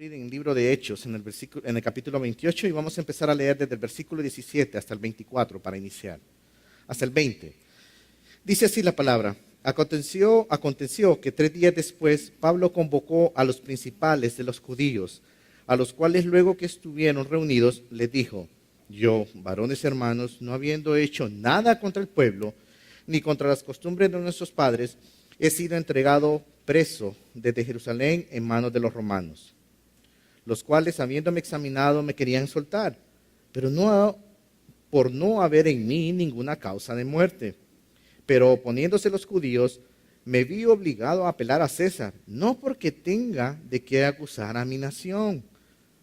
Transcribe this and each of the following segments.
abrir en el libro de Hechos, en el capítulo 28, y vamos a empezar a leer desde el versículo 17 hasta el 24 para iniciar, hasta el 20. Dice así la palabra: aconteció que 3 días después Pablo convocó a los principales de los judíos, a los cuales luego que estuvieron reunidos les dijo: yo, varones hermanos, no habiendo hecho nada contra el pueblo, ni contra las costumbres de nuestros padres, he sido entregado preso desde Jerusalén en manos de los romanos, los cuales, habiéndome examinado, me querían soltar, pero no por no haber en mí ninguna causa de muerte. Pero oponiéndose los judíos, me vi obligado a apelar a César, no porque tenga de qué acusar a mi nación.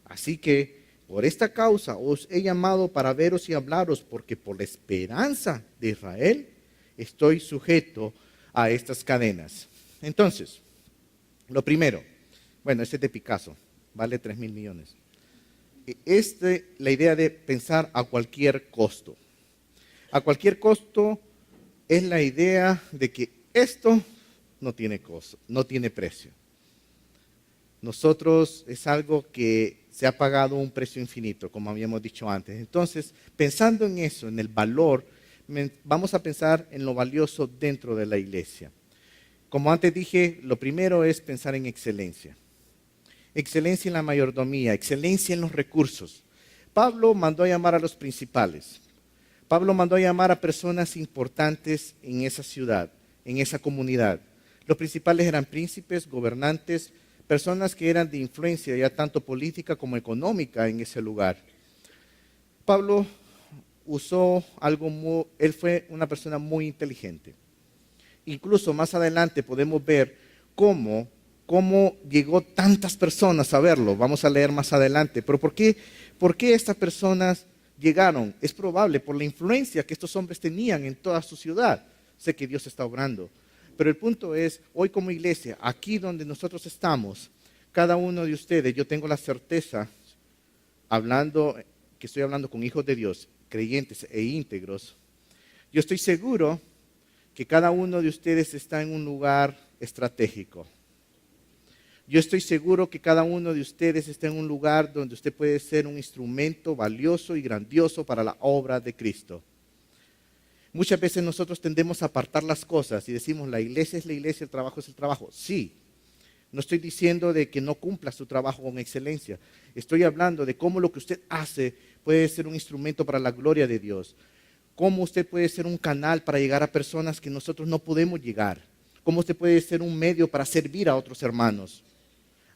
Así que por esta causa os he llamado para veros y hablaros, porque por la esperanza de Israel estoy sujeto a estas cadenas. Entonces, lo primero, bueno, este es de Picasso, vale 3,000 millones. La idea de pensar a cualquier costo. A cualquier costo es la idea de que esto no tiene costo, no tiene precio. Nosotros es algo que se ha pagado un precio infinito, como habíamos dicho antes. Entonces, pensando en eso, en el valor, vamos a pensar en lo valioso dentro de la iglesia. Como antes dije, lo primero es pensar en excelencia. Excelencia en la mayordomía, excelencia en los recursos. Pablo mandó a llamar a los principales. Pablo mandó a llamar a personas importantes en esa ciudad, en esa comunidad. Los principales eran príncipes, gobernantes, personas que eran de influencia ya tanto política como económica en ese lugar. Pablo usó él fue una persona muy inteligente. Incluso más adelante podemos ver cómo llegó tantas personas a verlo. Vamos a leer más adelante. Pero ¿por qué estas personas llegaron? Es probable por la influencia que estos hombres tenían en toda su ciudad. Sé que Dios está obrando. Pero el punto es, hoy como iglesia, aquí donde nosotros estamos, cada uno de ustedes, yo tengo la certeza, que estoy hablando con hijos de Dios, creyentes e íntegros, yo estoy seguro que cada uno de ustedes está en un lugar estratégico. Yo estoy seguro que cada uno de ustedes está en un lugar donde usted puede ser un instrumento valioso y grandioso para la obra de Cristo. Muchas veces nosotros tendemos a apartar las cosas y decimos, la iglesia es la iglesia, el trabajo es el trabajo. Sí, no estoy diciendo de que no cumpla su trabajo con excelencia. Estoy hablando de cómo lo que usted hace puede ser un instrumento para la gloria de Dios. Cómo usted puede ser un canal para llegar a personas que nosotros no podemos llegar. Cómo usted puede ser un medio para servir a otros hermanos.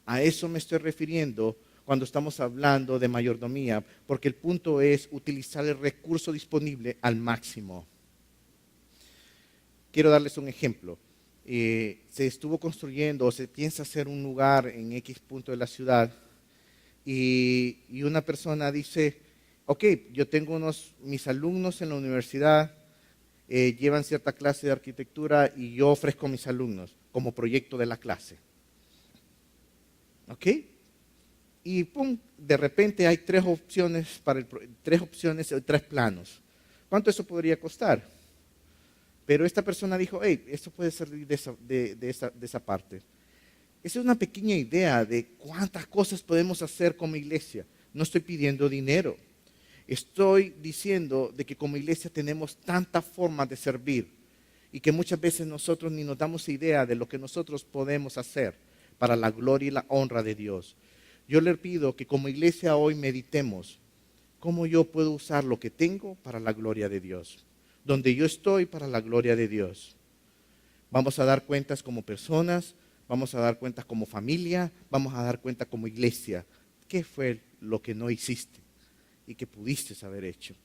A eso me estoy refiriendo cuando estamos hablando de mayordomía, porque el punto es utilizar el recurso disponible al máximo. Quiero darles un ejemplo. Se estuvo construyendo o se piensa hacer un lugar en X punto de la ciudad y una persona dice, ok, yo tengo mis alumnos en la universidad, llevan cierta clase de arquitectura y yo ofrezco a mis alumnos como proyecto de la clase. ¿Ok? Y pum, de repente hay 3 opciones, 3 planos. ¿Cuánto eso podría costar? Pero esta persona dijo, hey, esto puede salir de esa parte. Esa es una pequeña idea de cuántas cosas podemos hacer como iglesia. No estoy pidiendo dinero. Estoy diciendo de que como iglesia tenemos tantas formas de servir y que muchas veces nosotros ni nos damos idea de lo que nosotros podemos hacer para la gloria y la honra de Dios. Yo le pido que como iglesia hoy meditemos cómo yo puedo usar lo que tengo para la gloria de Dios. Donde yo estoy para la gloria de Dios. Vamos a dar cuentas como personas, vamos a dar cuentas como familia, vamos a dar cuenta como iglesia. ¿Qué fue lo que no hiciste y que pudiste haber hecho?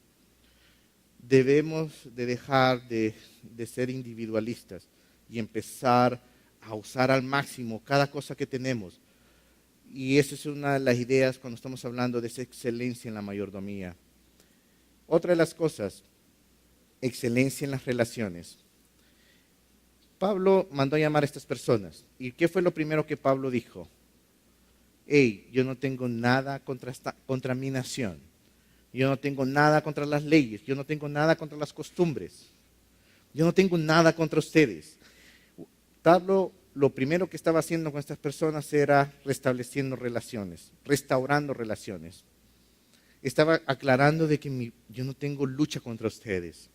Debemos de dejar de ser individualistas y empezar a usar al máximo cada cosa que tenemos. Y esa es una de las ideas cuando estamos hablando de esa excelencia en la mayordomía. Otra de las cosas, excelencia en las relaciones. Pablo mandó a llamar a estas personas. ¿Y qué fue lo primero que Pablo dijo? Hey, yo no tengo nada contra mi nación. Yo no tengo nada contra las leyes. Yo no tengo nada contra las costumbres. Yo no tengo nada contra ustedes. Pablo lo primero que estaba haciendo con estas personas era restableciendo relaciones, restaurando relaciones. Estaba aclarando de que yo no tengo lucha contra ustedes.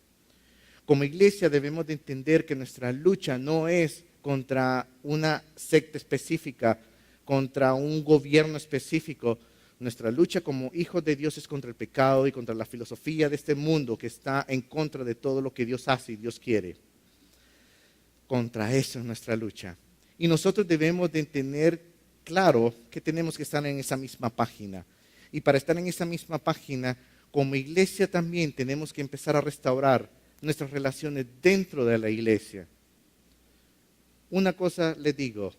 Como iglesia debemos de entender que nuestra lucha no es contra una secta específica, contra un gobierno específico. Nuestra lucha como hijos de Dios es contra el pecado y contra la filosofía de este mundo que está en contra de todo lo que Dios hace y Dios quiere. Contra eso es nuestra lucha. Y nosotros debemos de tener claro que tenemos que estar en esa misma página. Y para estar en esa misma página, como iglesia también tenemos que empezar a restaurar nuestras relaciones dentro de la iglesia. Una cosa les digo,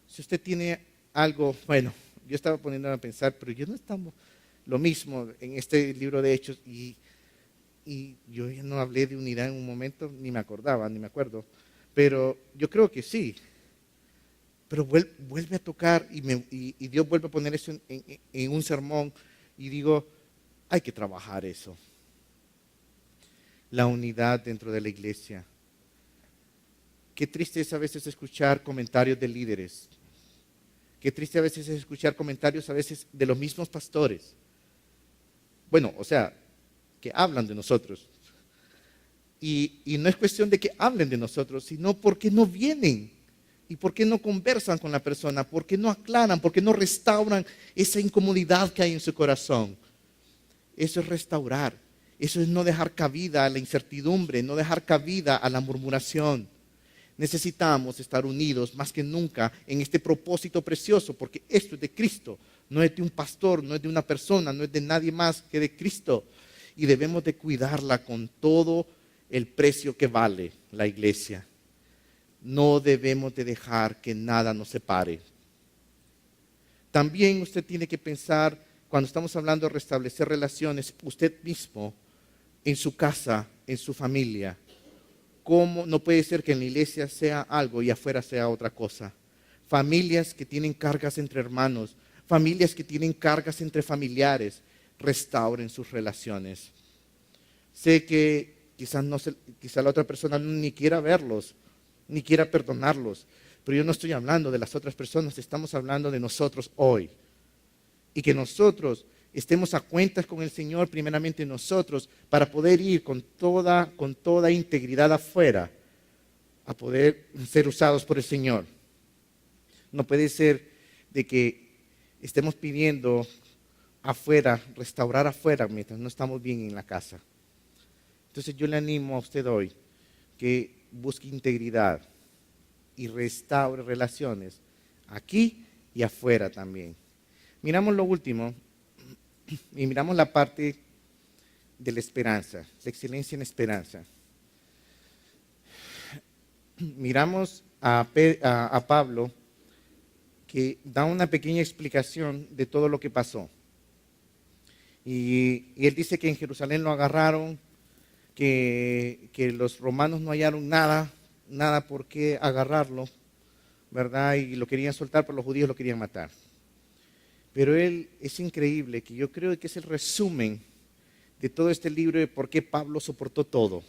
si usted tiene algo, bueno, yo estaba poniéndome a pensar, pero yo no estamos lo mismo en este libro de Hechos y yo ya no hablé de unidad en un momento, ni me acordaba, ni me acuerdo, pero yo creo que sí. Pero vuelve a tocar y Dios vuelve a poner eso en un sermón y digo, hay que trabajar eso. La unidad dentro de la iglesia. Qué triste es a veces escuchar comentarios de líderes. Qué triste a veces es escuchar comentarios a veces de los mismos pastores. Bueno, o sea, que hablan de nosotros. Y no es cuestión de que hablen de nosotros, sino porque no vienen. ¿Y por qué no conversan con la persona? ¿Por qué no aclaran? ¿Por qué no restauran esa incomodidad que hay en su corazón? Eso es restaurar. Eso es no dejar cabida a la incertidumbre, no dejar cabida a la murmuración. Necesitamos estar unidos más que nunca en este propósito precioso, porque esto es de Cristo. No es de un pastor, no es de una persona, no es de nadie más que de Cristo. Y debemos de cuidarla con todo el precio que vale la iglesia. No debemos de dejar que nada nos separe. También usted tiene que pensar, cuando estamos hablando de restablecer relaciones, usted mismo, en su casa, en su familia. ¿Cómo no puede ser que en la iglesia sea algo y afuera sea otra cosa? Familias que tienen cargas entre hermanos, familias que tienen cargas entre familiares, restauren sus relaciones. Sé que quizás la otra persona ni quiera verlos, ni quiera perdonarlos. Pero yo no estoy hablando de las otras personas, estamos hablando de nosotros hoy. Y que nosotros estemos a cuentas con el Señor, primeramente nosotros, para poder ir con toda integridad afuera, a poder ser usados por el Señor. No puede ser de que estemos pidiendo afuera, restaurar afuera, mientras no estamos bien en la casa. Entonces yo le animo a usted hoy que busque integridad y restaure relaciones aquí y afuera también. Miramos lo último y miramos la parte de la esperanza, la excelencia en esperanza. Miramos a Pablo que da una pequeña explicación de todo lo que pasó. Y él dice que en Jerusalén lo agarraron, que los romanos no hallaron nada por qué agarrarlo, ¿verdad? Y lo querían soltar, pero los judíos lo querían matar. Pero él es increíble, que yo creo que es el resumen de todo este libro de por qué Pablo soportó todo.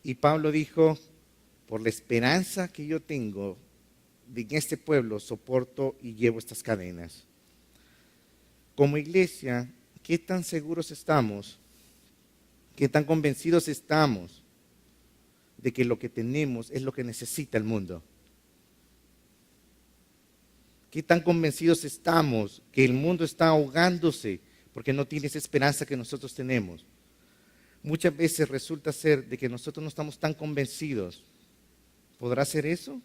Y Pablo dijo, por la esperanza que yo tengo en este pueblo, soporto y llevo estas cadenas. Como iglesia, ¿qué tan seguros estamos? ¿Qué tan convencidos estamos de que lo que tenemos es lo que necesita el mundo? ¿Qué tan convencidos estamos que el mundo está ahogándose porque no tiene esa esperanza que nosotros tenemos? Muchas veces resulta ser de que nosotros no estamos tan convencidos. ¿Podrá ser eso?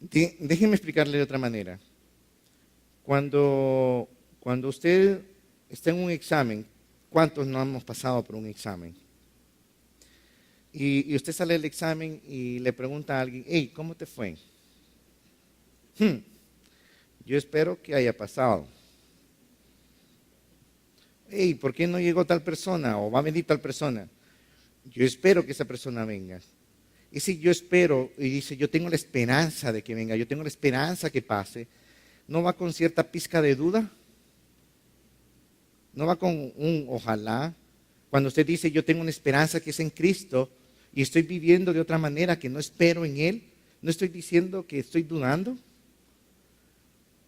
Déjenme explicarle de otra manera. Cuando usted está en un examen, ¿cuántos no hemos pasado por un examen? Y usted sale del examen y le pregunta a alguien, hey, ¿cómo te fue? Yo espero que haya pasado. Hey, ¿por qué no llegó tal persona o va a venir tal persona? Yo espero que esa persona venga. Y si yo espero y dice, yo tengo la esperanza de que venga, yo tengo la esperanza que pase, ¿no va con cierta pizca de duda? ¿No va con un ojalá? Cuando usted dice, yo tengo una esperanza que es en Cristo, y estoy viviendo de otra manera que no espero en Él, no estoy diciendo que estoy dudando.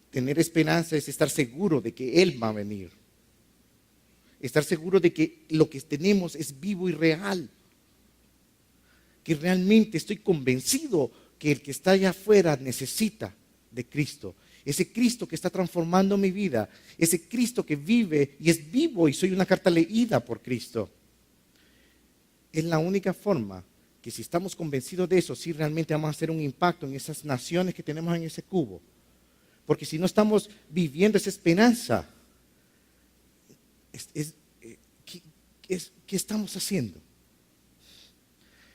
Tener esperanza es estar seguro de que Él va a venir. Estar seguro de que lo que tenemos es vivo y real. Que realmente estoy convencido que el que está allá afuera necesita de Cristo. Ese Cristo que está transformando mi vida. Ese Cristo que vive y es vivo y soy una carta leída por Cristo. Es la única forma que si estamos convencidos de eso, sí realmente vamos a hacer un impacto en esas naciones que tenemos en ese cubo. Porque si no estamos viviendo esa esperanza, ¿qué estamos haciendo?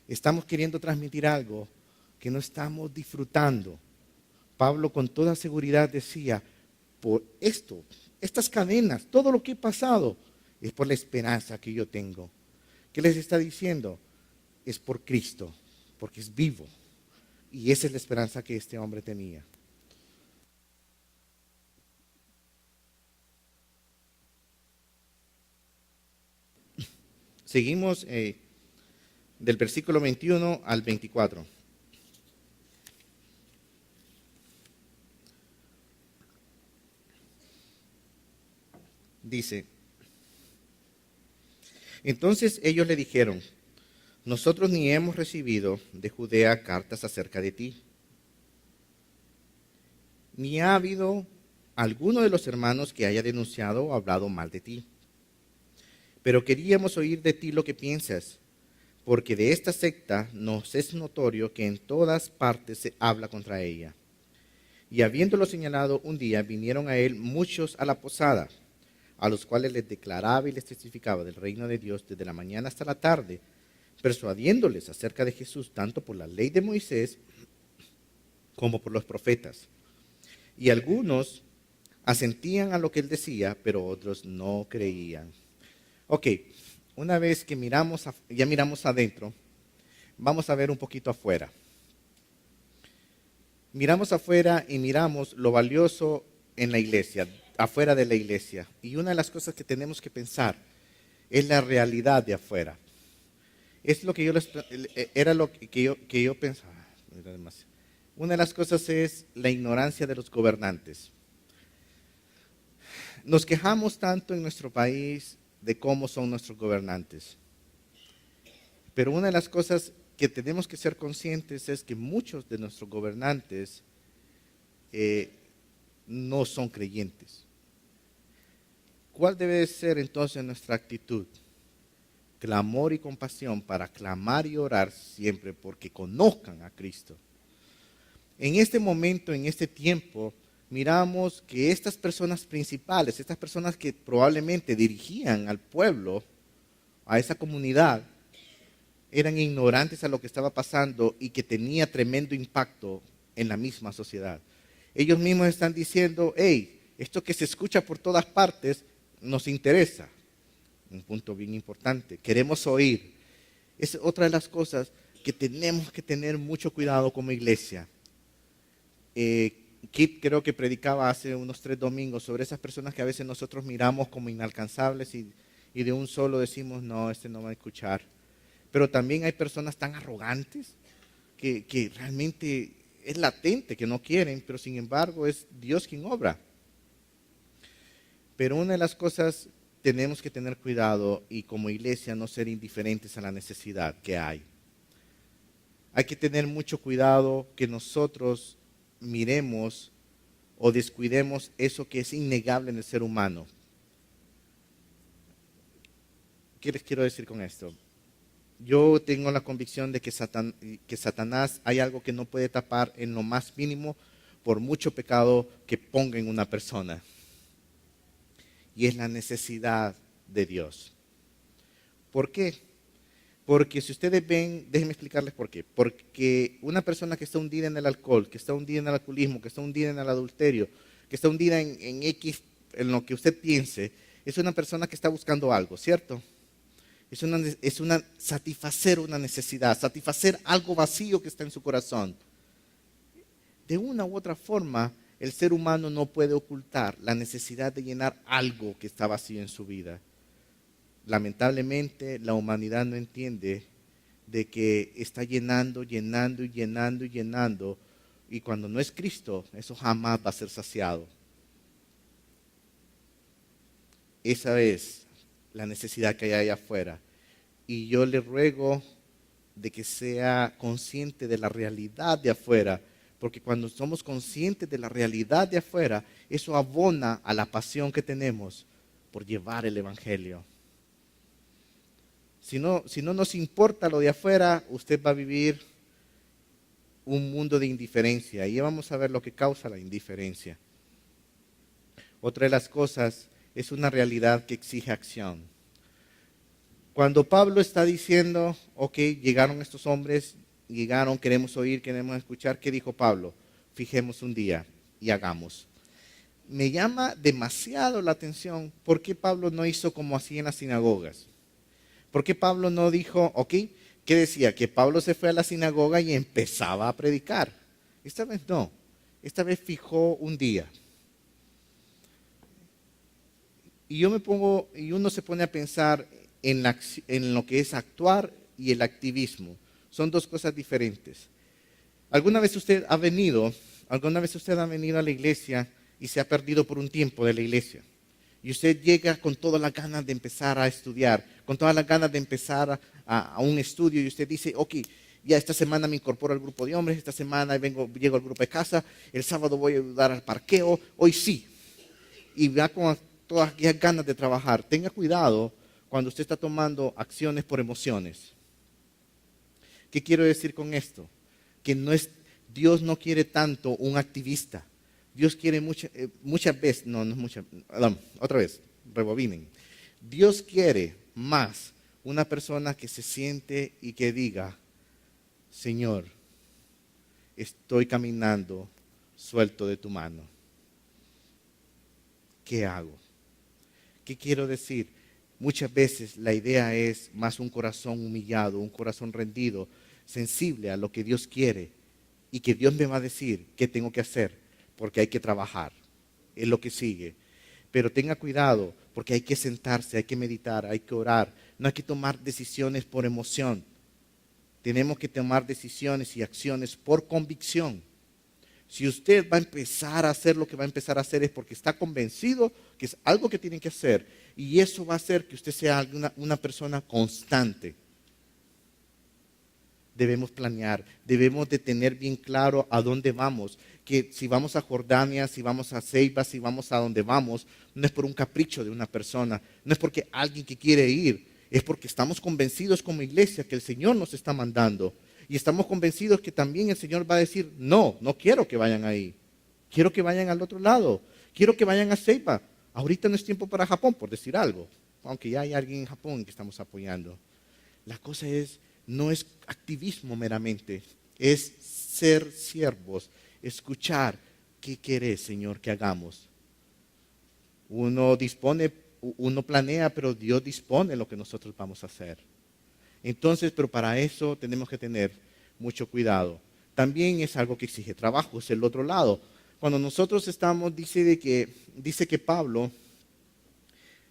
Estamos queriendo transmitir algo que no estamos disfrutando. Pablo con toda seguridad decía, por esto, estas cadenas, todo lo que he pasado, es por la esperanza que yo tengo. ¿Qué les está diciendo? Es por Cristo, porque es vivo. Y esa es la esperanza que este hombre tenía. Seguimos del versículo 21 al 24. Dice, entonces ellos le dijeron, nosotros ni hemos recibido de Judea cartas acerca de ti, ni ha habido alguno de los hermanos que haya denunciado o hablado mal de ti. Pero queríamos oír de ti lo que piensas, porque de esta secta nos es notorio que en todas partes se habla contra ella. Y habiéndolo señalado un día, vinieron a él muchos a la posada, a los cuales les declaraba y les testificaba del reino de Dios desde la mañana hasta la tarde, persuadiéndoles acerca de Jesús, tanto por la ley de Moisés como por los profetas. Y algunos asentían a lo que él decía, pero otros no creían. Ok, una vez que ya miramos adentro, vamos a ver un poquito afuera. Miramos afuera y miramos lo valioso en la iglesia, afuera de la iglesia. Y una de las cosas que tenemos que pensar es la realidad de afuera. Es lo que era lo que yo pensaba. Una de las cosas es la ignorancia de los gobernantes. Nos quejamos tanto en nuestro país de cómo son nuestros gobernantes. Pero una de las cosas que tenemos que ser conscientes es que muchos de nuestros gobernantes no son creyentes. ¿Cuál debe ser entonces nuestra actitud? Clamor y compasión para clamar y orar siempre porque conozcan a Cristo. En este momento, en este tiempo, miramos que estas personas principales, estas personas que probablemente dirigían al pueblo, a esa comunidad, eran ignorantes a lo que estaba pasando y que tenía tremendo impacto en la misma sociedad. Ellos mismos están diciendo, hey, esto que se escucha por todas partes nos interesa. Un punto bien importante, queremos oír. Es otra de las cosas que tenemos que tener mucho cuidado como iglesia. Kit creo que predicaba hace unos 3 domingos sobre esas personas que a veces nosotros miramos como inalcanzables y de un solo decimos, no, este no va a escuchar. Pero también hay personas tan arrogantes que realmente es latente que no quieren, pero sin embargo es Dios quien obra. Pero una de las cosas tenemos que tener cuidado y como iglesia no ser indiferentes a la necesidad que hay. Hay que tener mucho cuidado que nosotros miremos o descuidemos eso que es innegable en el ser humano. ¿Qué les quiero decir con esto? Yo tengo la convicción de que Satanás hay algo que no puede tapar en lo más mínimo por mucho pecado que ponga en una persona. Y es la necesidad de Dios. ¿Por qué? Porque si ustedes ven, déjenme explicarles por qué. Porque una persona que está hundida en el alcohol, que está hundida en el alcoholismo, que está hundida en el adulterio, que está hundida en X, en lo que usted piense, es una persona que está buscando algo, ¿cierto? Es una satisfacer una necesidad, satisfacer algo vacío que está en su corazón. De una u otra forma, el ser humano no puede ocultar la necesidad de llenar algo que está vacío en su vida. Lamentablemente, la humanidad no entiende de que está llenando, llenando y llenando y llenando. Y cuando no es Cristo, eso jamás va a ser saciado. Esa es la necesidad que hay allá afuera. Y yo le ruego de que sea consciente de la realidad de afuera, porque cuando somos conscientes de la realidad de afuera, eso abona a la pasión que tenemos por llevar el Evangelio. Si no nos importa lo de afuera, usted va a vivir un mundo de indiferencia. Y vamos a ver lo que causa la indiferencia. Otra de las cosas es una realidad que exige acción. Cuando Pablo está diciendo, ok, llegaron estos hombres, queremos oír, queremos escuchar, ¿qué dijo Pablo? Fijemos un día y hagamos. Me llama demasiado la atención por qué Pablo no hizo como hacía en las sinagogas. ¿Por qué Pablo no dijo, ok, qué decía? Que Pablo se fue a la sinagoga y empezaba a predicar. Esta vez no, esta vez fijó un día. Y uno se pone a pensar en lo que es actuar y el activismo. Son dos cosas diferentes. ¿Alguna vez usted ha venido a la iglesia y se ha perdido por un tiempo de la iglesia? Y usted llega con todas las ganas de empezar a estudiar, con todas las ganas de empezar a un estudio, y usted dice, ok, ya esta semana me incorporo al grupo de hombres, esta semana llego al grupo de casa, el sábado voy a ayudar al parqueo, hoy sí. Y va con todas aquellas ganas de trabajar. Tenga cuidado cuando usted está tomando acciones por emociones. ¿Qué quiero decir con esto? Que Dios no quiere tanto un activista. Dios quiere muchas veces, otra vez, rebobinen. Dios quiere más una persona que se siente y que diga, Señor, estoy caminando suelto de tu mano. ¿Qué hago? ¿Qué quiero decir? Muchas veces la idea es más un corazón humillado, un corazón rendido, sensible a lo que Dios quiere y que Dios me va a decir qué tengo que hacer, porque hay que trabajar, es lo que sigue. Pero tenga cuidado, porque hay que sentarse, hay que meditar, hay que orar, no hay que tomar decisiones por emoción. Tenemos que tomar decisiones y acciones por convicción. Si usted va a empezar a hacer lo que va a empezar a hacer es porque está convencido que es algo que tiene que hacer. Y eso va a hacer que usted sea una persona constante. Debemos planear, debemos de tener bien claro a dónde vamos. Que si vamos a Jordania, si vamos a Ceiba, si vamos a donde vamos, no es por un capricho de una persona, no es porque alguien que quiere ir, es porque estamos convencidos como iglesia que el Señor nos está mandando. Y estamos convencidos que también el Señor va a decir, no quiero que vayan ahí. Quiero que vayan al otro lado. Quiero que vayan a Ceiba. Ahorita no es tiempo para Japón, por decir algo. Aunque ya hay alguien en Japón que estamos apoyando. La cosa no es activismo meramente. Es ser siervos. Escuchar qué querés, Señor, que hagamos. Uno planea, pero Dios dispone lo que nosotros vamos a hacer. Entonces, pero para eso tenemos que tener mucho cuidado. También es algo que exige trabajo, es el otro lado. Cuando nosotros dice que Pablo,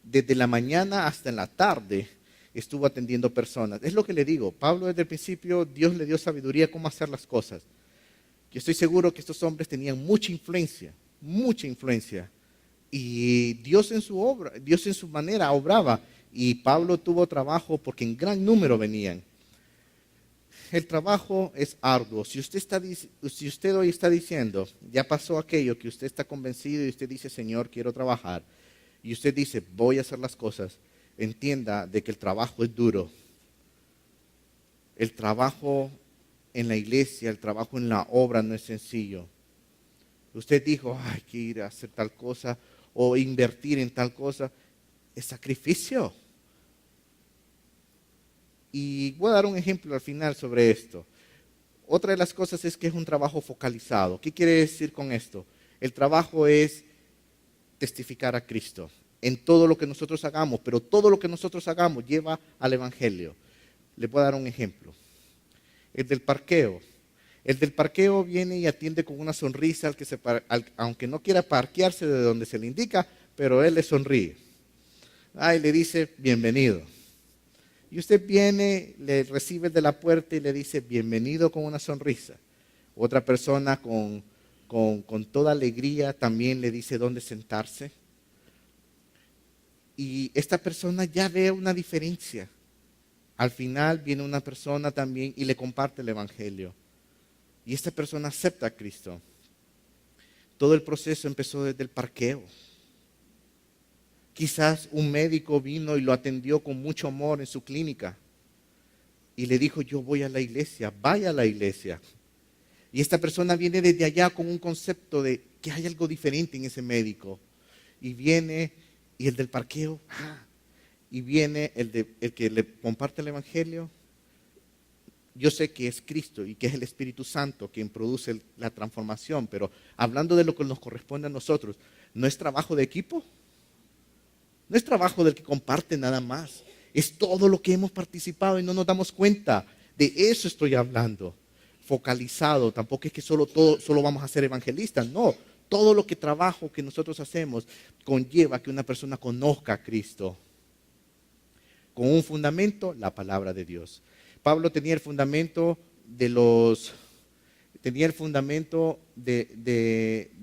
desde la mañana hasta la tarde, estuvo atendiendo personas. Es lo que le digo, Pablo desde el principio, Dios le dio sabiduría cómo hacer las cosas. Yo estoy seguro que estos hombres tenían mucha influencia. Y Dios en su manera obraba. Y Pablo tuvo trabajo porque en gran número venían. El trabajo es arduo. Si usted hoy está diciendo, ya pasó aquello, que usted está convencido y usted dice, Señor, quiero trabajar, y usted dice, voy a hacer las cosas, entienda de que el trabajo es duro. El trabajo en la iglesia, el trabajo en la obra no es sencillo. Usted dijo, hay que ir a hacer tal cosa o invertir en tal cosa. Es sacrificio. Y voy a dar un ejemplo al final sobre esto. Otra de las cosas es que es un trabajo focalizado. ¿Qué quiere decir con esto? El trabajo es testificar a Cristo en todo lo que nosotros hagamos, pero todo lo que nosotros hagamos lleva al Evangelio. Le voy a dar un ejemplo. El del parqueo. El del parqueo viene y atiende con una sonrisa aunque no quiera parquearse de donde se le indica, pero él le sonríe. Y le dice, bienvenido. Y usted viene, le recibe de la puerta y le dice bienvenido con una sonrisa. Otra persona con toda alegría también le dice dónde sentarse. Y esta persona ya ve una diferencia. Al final viene una persona también y le comparte el evangelio. Y esta persona acepta a Cristo. Todo el proceso empezó desde el parqueo. Quizás un médico vino y lo atendió con mucho amor en su clínica. Y le dijo, yo voy a la iglesia, vaya a la iglesia. Y esta persona viene desde allá con un concepto de que hay algo diferente en ese médico. Y viene, y el del parqueo, y viene el que le comparte el evangelio. Yo sé que es Cristo y que es el Espíritu Santo quien produce la transformación, pero hablando de lo que nos corresponde a nosotros, ¿no es trabajo de equipo? No es trabajo del que comparte nada más. Es todo lo que hemos participado y no nos damos cuenta. De eso estoy hablando. Focalizado, tampoco es que solo vamos a ser evangelistas, no. Todo lo que trabajo que nosotros hacemos conlleva que una persona conozca a Cristo. Con un fundamento, la palabra de Dios. Pablo tenía el fundamento de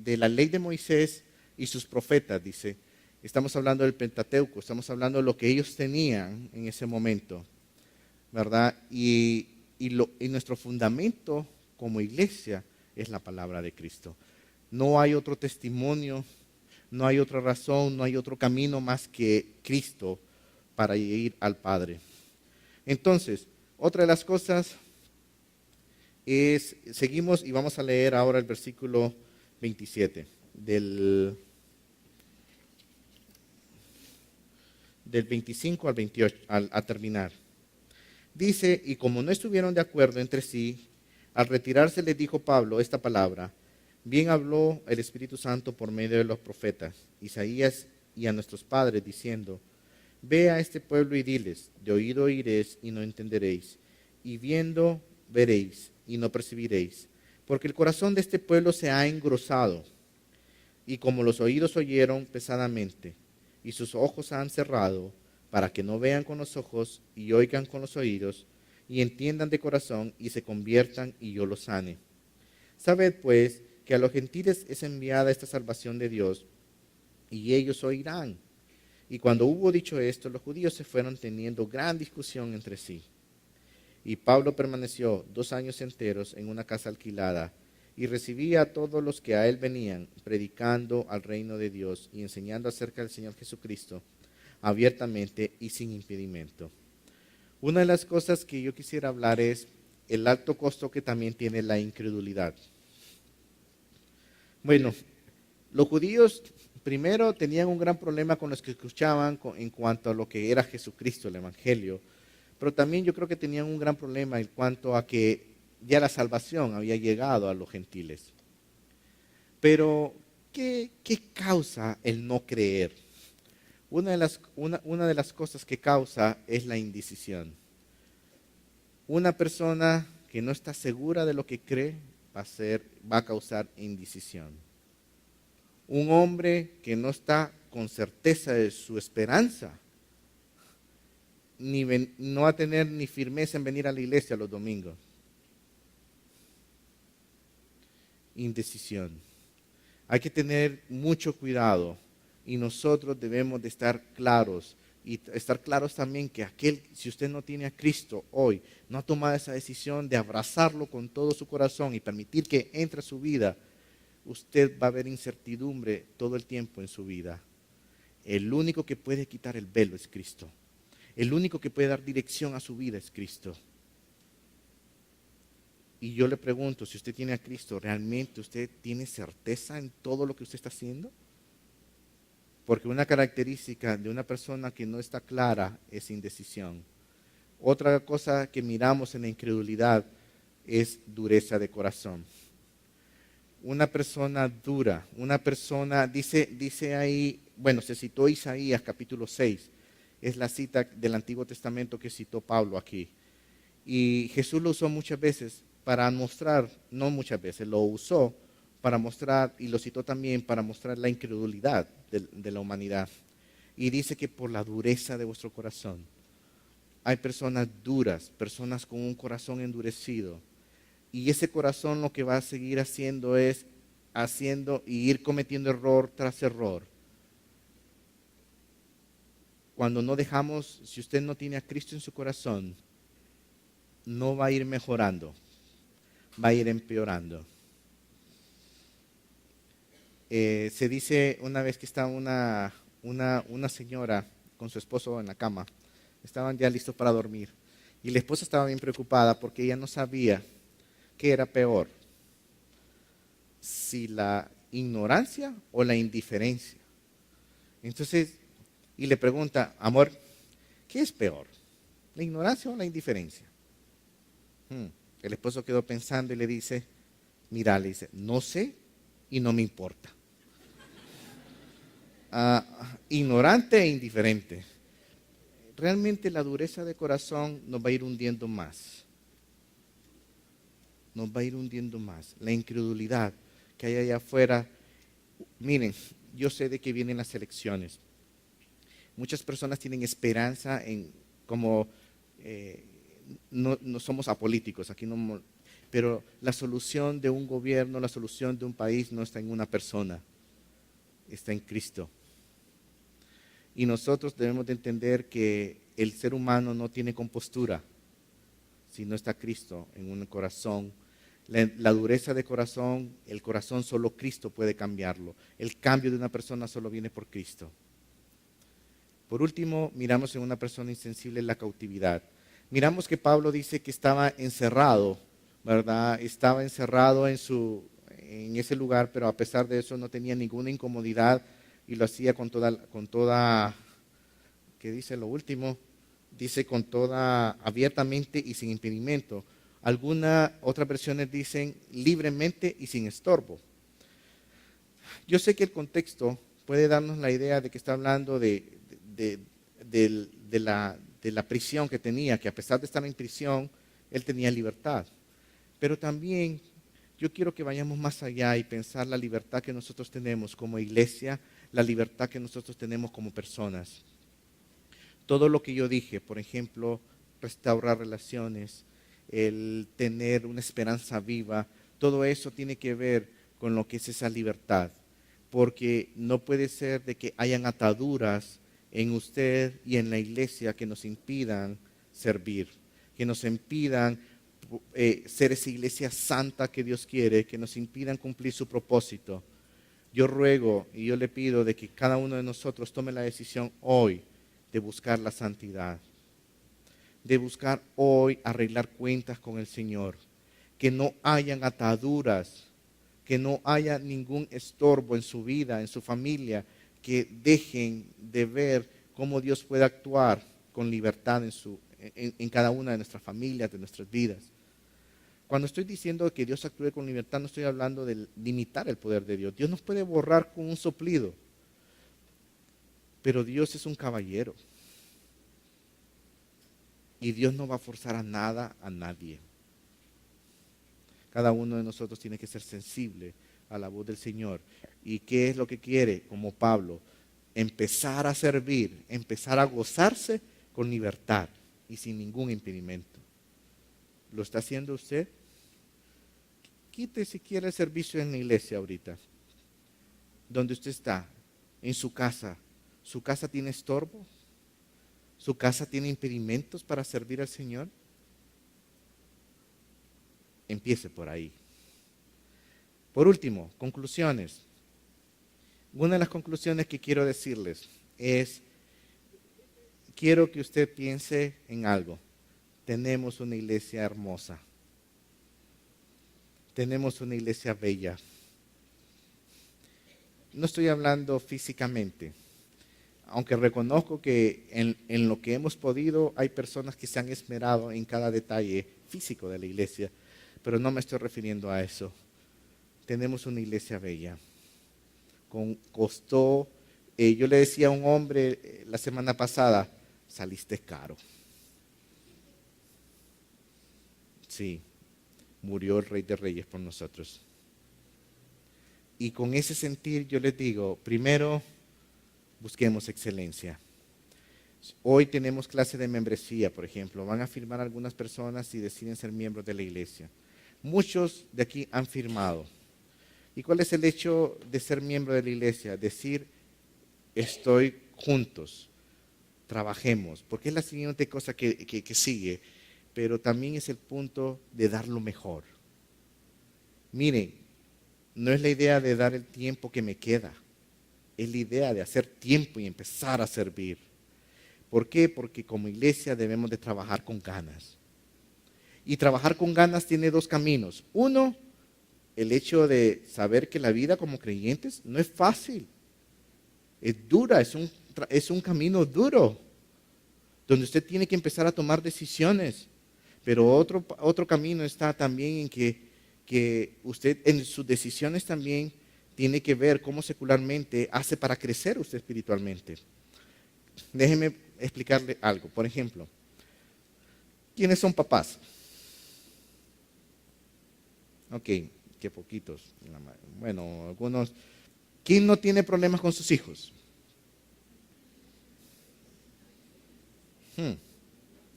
la ley de Moisés y sus profetas, dice. Estamos hablando del Pentateuco, estamos hablando de lo que ellos tenían en ese momento, ¿verdad? Y nuestro fundamento como iglesia es la palabra de Cristo. No hay otro testimonio, no hay otra razón, no hay otro camino más que Cristo para ir al Padre. Entonces, otra de las cosas es, seguimos y vamos a leer ahora el versículo 27 del 25 al 28, a terminar. Dice, y como no estuvieron de acuerdo entre sí, al retirarse les dijo Pablo esta palabra, bien habló el Espíritu Santo por medio de los profetas, Isaías y a nuestros padres, diciendo, ve a este pueblo y diles, de oído oiréis y no entenderéis, y viendo veréis y no percibiréis, porque el corazón de este pueblo se ha engrosado, y como los oídos oyeron pesadamente, y sus ojos han cerrado, para que no vean con los ojos y oigan con los oídos, y entiendan de corazón y se conviertan y yo los sane. Sabed pues que a los gentiles es enviada esta salvación de Dios, y ellos oirán. Y cuando hubo dicho esto, los judíos se fueron teniendo gran discusión entre sí. Y Pablo permaneció 2 años enteros en una casa alquilada, y recibía a todos los que a él venían, predicando al reino de Dios y enseñando acerca del Señor Jesucristo, abiertamente y sin impedimento. Una de las cosas que yo quisiera hablar es el alto costo que también tiene la incredulidad. Bueno, los judíos primero tenían un gran problema con los que escuchaban en cuanto a lo que era Jesucristo, el Evangelio, pero también yo creo que tenían un gran problema en cuanto a que ya la salvación había llegado a los gentiles. Pero, ¿qué causa el no creer? Una de las cosas que causa es la indecisión. Una persona que no está segura de lo que cree va a causar indecisión. Un hombre que no está con certeza de su esperanza, no va a tener ni firmeza en venir a la iglesia los domingos. Indecisión. Hay que tener mucho cuidado y nosotros debemos de estar claros y estar claros también que si usted no tiene a Cristo hoy, no ha tomado esa decisión de abrazarlo con todo su corazón y permitir que entre a su vida, usted va a ver incertidumbre todo el tiempo en su vida. El único que puede quitar el velo es Cristo. El único que puede dar dirección a su vida es Cristo. Y yo le pregunto, si usted tiene a Cristo, ¿realmente usted tiene certeza en todo lo que usted está haciendo? Porque una característica de una persona que no está clara es indecisión. Otra cosa que miramos en la incredulidad es dureza de corazón. Una persona dura, una persona, dice ahí, bueno, se citó Isaías capítulo 6, es la cita del Antiguo Testamento que citó Pablo aquí. Y Jesús lo usó muchas veces para mostrar, no muchas veces, lo usó para mostrar, y lo citó también para mostrar la incredulidad de la humanidad. Y dice que por la dureza de vuestro corazón. hay personas duras, personas con un corazón endurecido. Y ese corazón lo que va a seguir haciendo es haciendo y ir cometiendo error tras error. Cuando no dejamos, si usted no tiene a Cristo en su corazón, no va a ir mejorando, va a ir empeorando. Se dice una vez que estaba una señora con su esposo en la cama, estaban ya listos para dormir, y la esposa estaba bien preocupada porque ella no sabía qué era peor, si la ignorancia o la indiferencia. Entonces, y le pregunta, amor, ¿qué es peor? ¿La ignorancia o la indiferencia? El esposo quedó pensando y le dice, mira, le dice, no sé y no me importa. Ignorante e indiferente. Realmente la dureza de corazón nos va a ir hundiendo más. Nos va a ir hundiendo más. La incredulidad que hay allá afuera. Miren, yo sé de que vienen las elecciones. Muchas personas tienen esperanza en como no somos apolíticos, aquí no, pero la solución de un gobierno, la solución de un país no está en una persona, está en Cristo. Y nosotros debemos de entender que el ser humano no tiene compostura si no está Cristo en un corazón. La dureza de corazón, el corazón solo Cristo puede cambiarlo. El cambio de una persona solo viene por Cristo. Por último, miramos en una persona insensible la cautividad. Miramos que Pablo dice que estaba encerrado, ¿verdad? Estaba encerrado en ese lugar, pero a pesar de eso no tenía ninguna incomodidad y lo hacía con toda, ¿qué dice lo último? Dice con toda, abiertamente y sin impedimento. Algunas otras versiones dicen libremente y sin estorbo. Yo sé que el contexto puede darnos la idea de que está hablando de la prisión que tenía, que a pesar de estar en prisión, él tenía libertad. Pero también yo quiero que vayamos más allá y pensar la libertad que nosotros tenemos como iglesia, la libertad que nosotros tenemos como personas. Todo lo que yo dije, por ejemplo, restaurar relaciones, el tener una esperanza viva, todo eso tiene que ver con lo que es esa libertad. Porque no puede ser de que hayan ataduras en usted y en la iglesia que nos impidan servir, que nos impidan ser esa iglesia santa que Dios quiere, que nos impidan cumplir su propósito. Yo ruego y yo le pido de que cada uno de nosotros tome la decisión hoy de buscar la santidad, de buscar hoy arreglar cuentas con el Señor, que no hayan ataduras, que no haya ningún estorbo en su vida, en su familia, que dejen de ver cómo Dios puede actuar con libertad en cada una de nuestras familias, de nuestras vidas. Cuando estoy diciendo que Dios actúe con libertad, no estoy hablando de limitar el poder de Dios. Dios nos puede borrar con un soplido, pero Dios es un caballero. Y Dios no va a forzar a nada, a nadie. Cada uno de nosotros tiene que ser sensible a la voz del Señor. ¿Y qué es lo que quiere? Como Pablo, empezar a servir, empezar a gozarse con libertad y sin ningún impedimento. ¿Lo está haciendo usted? Quite si quiere el servicio en la iglesia ahorita. Donde usted está, en su casa. ¿Su casa tiene estorbo? ¿Su casa tiene impedimentos para servir al Señor? Empiece por ahí. Por último, conclusiones. Una de las conclusiones que quiero decirles es, quiero que usted piense en algo. Tenemos una iglesia hermosa. Tenemos una iglesia bella. No estoy hablando físicamente, aunque reconozco que en lo que hemos podido hay personas que se han esmerado en cada detalle físico de la iglesia, pero no me estoy refiriendo a eso. Tenemos una iglesia bella. Costó, yo le decía a un hombre la semana pasada, saliste caro. Sí, murió el Rey de Reyes por nosotros. Y con ese sentir yo les digo, primero, busquemos excelencia. Hoy tenemos clase de membresía, por ejemplo. Van a firmar algunas personas si deciden ser miembros de la iglesia. Muchos de aquí han firmado. ¿Y cuál es el hecho de ser miembro de la iglesia? Decir, estoy juntos, trabajemos, porque es la siguiente cosa que sigue, pero también es el punto de dar lo mejor. Miren, no es la idea de dar el tiempo que me queda, es la idea de hacer tiempo y empezar a servir. ¿Por qué? Porque como iglesia debemos de trabajar con ganas. Y trabajar con ganas tiene dos caminos. Uno, el hecho de saber que la vida como creyentes no es fácil. Es dura, es un camino duro, donde usted tiene que empezar a tomar decisiones. Pero otro camino está también en que usted en sus decisiones también tiene que ver cómo secularmente hace para crecer usted espiritualmente. Déjeme explicarle algo. Por ejemplo, ¿quiénes son papás? Ok, qué poquitos. Bueno, algunos. ¿Quién no tiene problemas con sus hijos?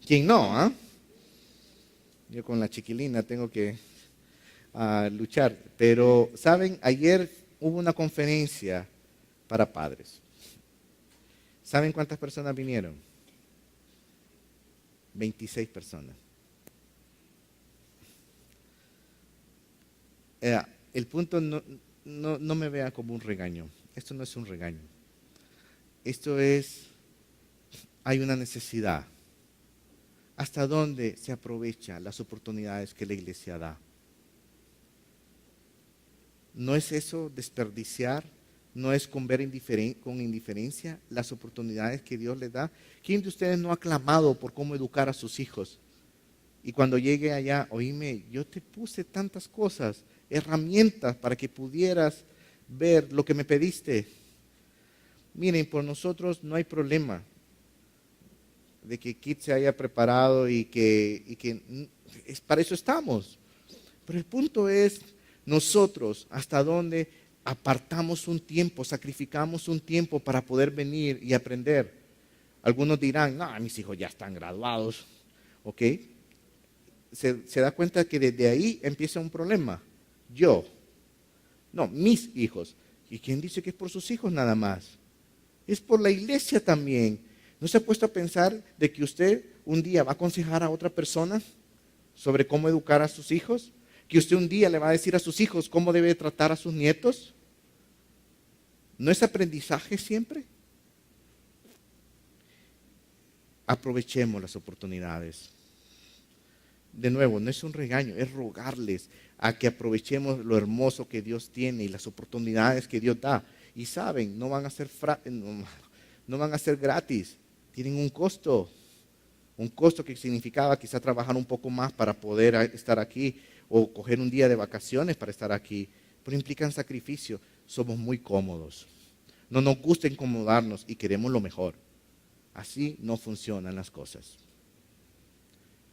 ¿Quién no? ¿Ah? Yo con la chiquilina tengo que luchar. Pero, ¿saben? Ayer hubo una conferencia para padres. ¿Saben cuántas personas vinieron? 26 personas. El punto no me vea como un regaño. Esto no es un regaño. Esto es, hay una necesidad. ¿Hasta dónde se aprovechan las oportunidades que la iglesia da? ¿No es eso desperdiciar? ¿No es con ver con indiferencia las oportunidades que Dios le da? ¿Quién de ustedes no ha clamado por cómo educar a sus hijos? Y cuando llegue allá, oíme, yo te puse tantas cosas, herramientas para que pudieras ver lo que me pediste. Miren, por nosotros no hay problema de que Kit se haya preparado y que para eso estamos. Pero el punto es nosotros hasta dónde apartamos un tiempo, sacrificamos un tiempo para poder venir y aprender. Algunos dirán, no, mis hijos ya están graduados, ¿ok? Se da cuenta que desde ahí empieza un problema. Mis hijos. ¿Y quién dice que es por sus hijos nada más? Es por la iglesia también. ¿No se ha puesto a pensar de que usted un día va a aconsejar a otra persona sobre cómo educar a sus hijos? ¿Que usted un día le va a decir a sus hijos cómo debe tratar a sus nietos? ¿No es aprendizaje siempre? Aprovechemos las oportunidades. De nuevo, no es un regaño, es rogarles a que aprovechemos lo hermoso que Dios tiene y las oportunidades que Dios da. Y saben, no van a ser gratis, tienen un costo que significaba quizá trabajar un poco más para poder estar aquí o coger un día de vacaciones para estar aquí, pero implican sacrificio. Somos muy cómodos, no nos gusta incomodarnos y queremos lo mejor. Así no funcionan las cosas.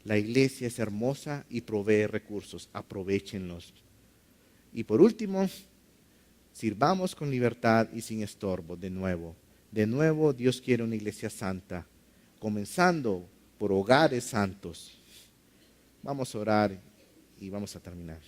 La iglesia es hermosa y provee recursos, aprovéchenlos. Y por último, sirvamos con libertad y sin estorbo, de nuevo. De nuevo, Dios quiere una iglesia santa, comenzando por hogares santos. Vamos a orar y vamos a terminar.